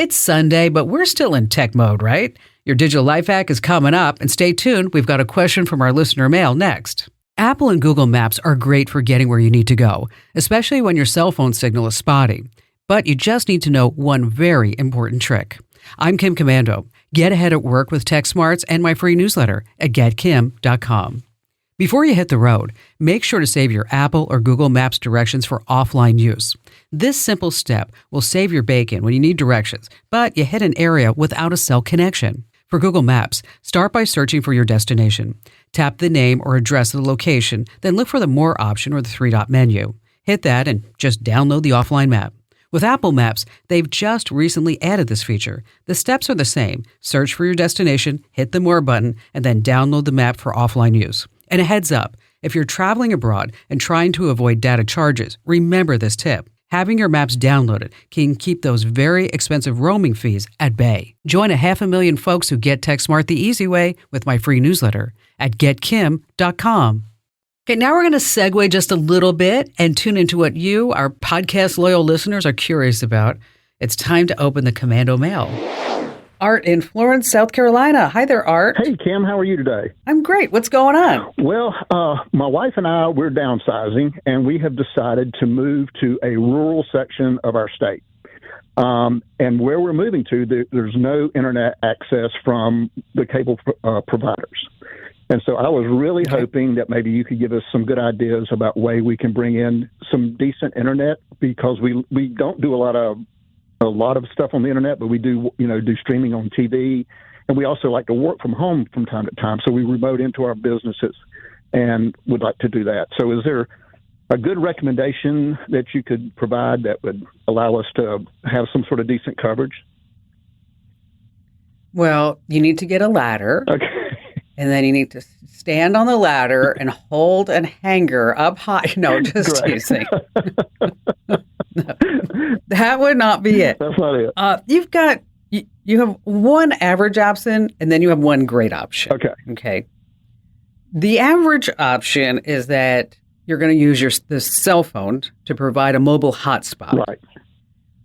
It's Sunday, but we're still in tech mode, right? Your digital life hack is coming up, and stay tuned. We've got a question from our listener mail next. Apple and Google Maps are great for getting where you need to go, especially when your cell phone signal is spotty. But you just need to know one very important trick. I'm Kim Komando. Get ahead at work with Tech Smarts and my free newsletter at getkim.com. Before you hit the road, make sure to save your Apple or Google Maps directions for offline use. This simple step will save your bacon when you need directions, but you hit an area without a cell connection. For Google Maps, start by searching for your destination. Tap the name or address of the location, then look for the More option or the three-dot menu. Hit that and just download the offline map. With Apple Maps, they've just recently added this feature. The steps are the same. Search for your destination, hit the More button, and then download the map for offline use. And a heads up, if you're traveling abroad and trying to avoid data charges, remember this tip. Having your maps downloaded can keep those very expensive roaming fees at bay. Join 500,000 folks who get TechSmart the easy way with my free newsletter at getkim.com. Okay, now we're going to segue just a little bit and tune into what you, our podcast loyal listeners, are curious about. It's time to open the Komando mail. Art in Florence, South Carolina. Hi there, Art. Hey, Kim. How are you today? I'm great. What's going on? Well, my wife and I, we're downsizing, and we have decided to move to a rural section of our state. And where we're moving to, there's no internet access from the cable providers. And so I was really hoping that maybe you could give us some good ideas about way we can bring in some decent internet, because we don't do a lot of stuff on the internet, but we do streaming on TV, and we also like to work from home from time to time. So we remote into our businesses and would like to do that. So is there a good recommendation that you could provide that would allow us to have some sort of decent coverage? Well, you need to get a ladder. Okay. And then you need to stand on the ladder and hold a hanger up high. No, just teasing. No, that would not be it. That's not it. You have one average option, and then you have one great option. Okay. The average option is that you're going to use the cell phone to provide a mobile hotspot. Right.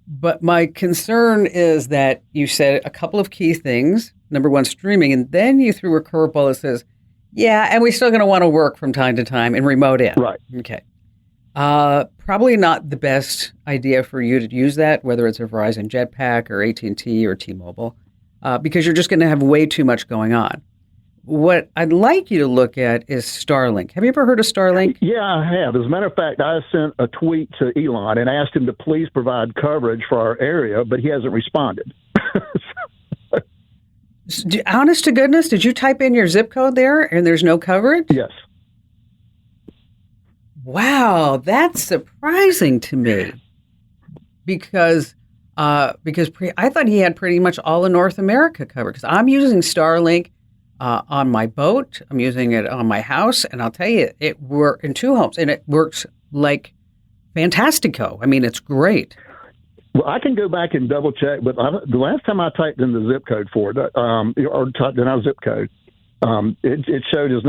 But my concern is that you said a couple of key things. Number one, streaming, and then you threw a curveball that says, yeah, and we're still going to want to work from time to time and remote in. Right. Okay. Probably not the best idea for you to use that, whether it's a Verizon Jetpack or AT&T or T-Mobile, because you're just going to have way too much going on. What I'd like you to look at is Starlink. Have you ever heard of Starlink? Yeah, I have. As a matter of fact, I sent a tweet to Elon and asked him to please provide coverage for our area, but he hasn't responded. Honest to goodness, did you type in your zip code there and there's no coverage? Yes. Wow, that's surprising to me, because I thought he had pretty much all of North America covered, because I'm using Starlink on my boat, I'm using it on my house, and I'll tell you, it works in two homes, and it works like fantastico. I mean, it's great. Well, I can go back and double check, but the last time I typed in the zip code for it, or typed in our zip code, it showed as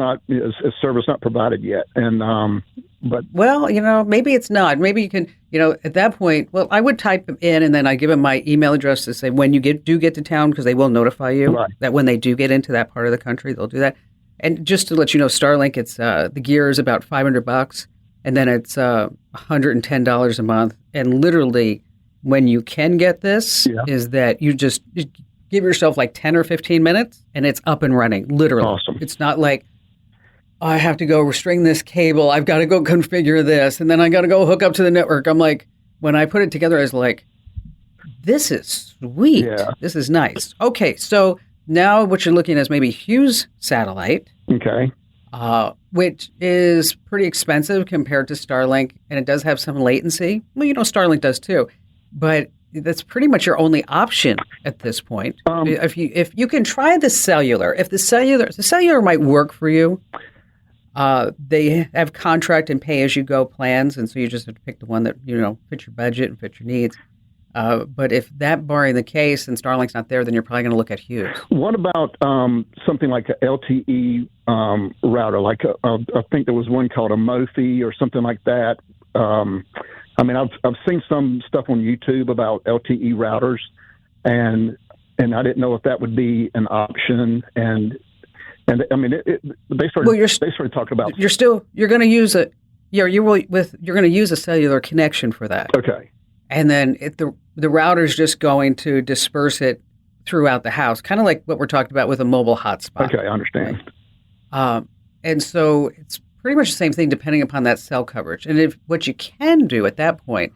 a service not provided yet. And but well, maybe it's not. Maybe you can, at that point. Well, I would type in, and then I give them my email address to say when you do get to town, because they will notify you that when they do get into that part of the country, they'll do that. And just to let you know, Starlink, it's the gear is about $500, and then it's $110 a month, and literally, when you can get this, is that you just give yourself like 10 or 15 minutes and it's up and running, literally. Awesome. It's not like, I have to go string this cable, I've got to go configure this, and then I got to go hook up to the network. I'm like, when I put it together, I was like, this is sweet. Yeah. This is nice. Okay, so now what you're looking at is maybe Hughes satellite. Okay. Which is pretty expensive compared to Starlink, and it does have some latency. Well, Starlink does too. But that's pretty much your only option at this point. If you can try the cellular, if the cellular might work for you, they have contract and pay as you go plans, and so you just have to pick the one that fits your budget and fits your needs. But if that barring the case and Starlink's not there, then you're probably going to look at Hughes. What about something like a LTE router? Like I think there was one called a Mophie or something like that. I've seen some stuff on YouTube about LTE routers, and I didn't know if that would be an option. And I mean, they started talking about. You're going to use a you're going to use a cellular connection for that. Okay. And then the router's just going to disperse it throughout the house, kind of like what we're talking about with a mobile hotspot. Okay, I understand. Right? And so it's pretty much the same thing depending upon that cell coverage. And what you can do at that point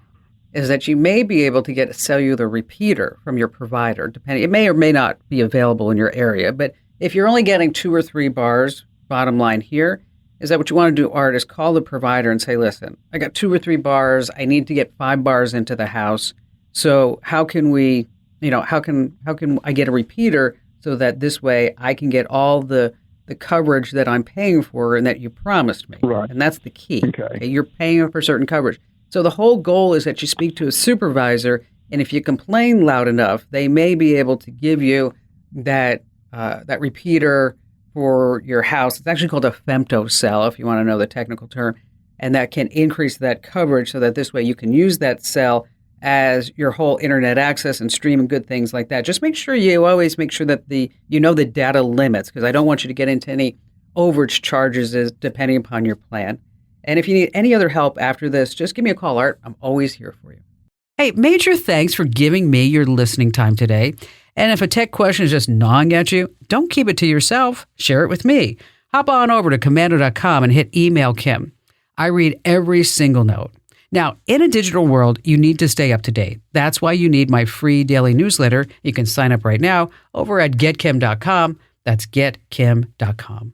is that you may be able to get a cellular repeater from your provider, depending. It may or may not be available in your area, but if you're only getting 2 or 3 bars, bottom line here is that what you want to do, Art, is call the provider and say, listen, I got 2 or 3 bars. I need to get 5 bars into the house. So how can we, how can I get a repeater so that this way I can get all the coverage that I'm paying for and that you promised me. Right. And that's the key. Okay. You're paying for certain coverage. So the whole goal is that you speak to a supervisor, and if you complain loud enough, they may be able to give you that repeater for your house. It's actually called a femtocell, if you want to know the technical term, and that can increase that coverage so that this way you can use that cell as your whole internet access and stream and good things like that. Just make sure you always make sure that the data limits, because I don't want you to get into any overage charges depending upon your plan. And if you need any other help after this, just give me a call, Art. I'm always here for you. Hey, major thanks for giving me your listening time today. And if a tech question is just gnawing at you, don't keep it to yourself. Share it with me. Hop on over to komando.com and hit email Kim. I read every single note. Now, in a digital world, you need to stay up to date. That's why you need my free daily newsletter. You can sign up right now over at getkim.com. That's getkim.com.